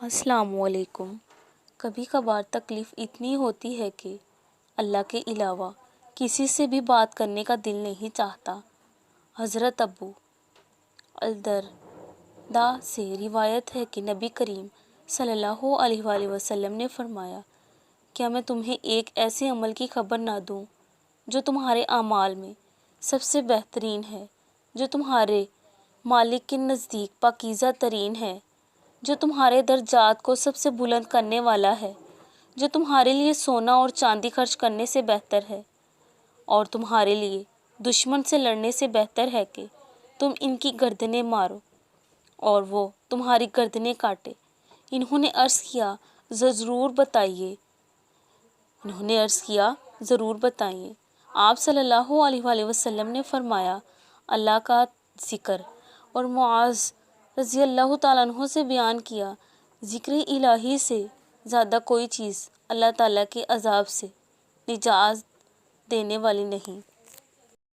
السلام علیکم۔ کبھی کبھار تکلیف اتنی ہوتی ہے کہ اللہ کے علاوہ کسی سے بھی بات کرنے کا دل نہیں چاہتا۔ حضرت ابو الدرداء سے روایت ہے کہ نبی کریم صلی اللہ علیہ وآلہ وسلم نے فرمایا، کیا میں تمہیں ایک ایسے عمل کی خبر نہ دوں جو تمہارے اعمال میں سب سے بہترین ہے، جو تمہارے مالک کے نزدیک پاکیزہ ترین ہے، جو تمہارے درجات کو سب سے بلند کرنے والا ہے، جو تمہارے لیے سونا اور چاندی خرچ کرنے سے بہتر ہے، اور تمہارے لیے دشمن سے لڑنے سے بہتر ہے کہ تم ان کی گردنیں مارو اور وہ تمہاری گردنیں کاٹے۔ انہوں نے عرض کیا ضرور بتائیے۔ آپ صلی اللہ علیہ وآلہ وسلم نے فرمایا، اللہ کا ذکر۔ اور معاذ رضی اللہ تعالیٰ عنہ سے بیان کیا، ذکر الہی سے زیادہ کوئی چیز اللہ تعالیٰ کے عذاب سے نجات دینے والی نہیں۔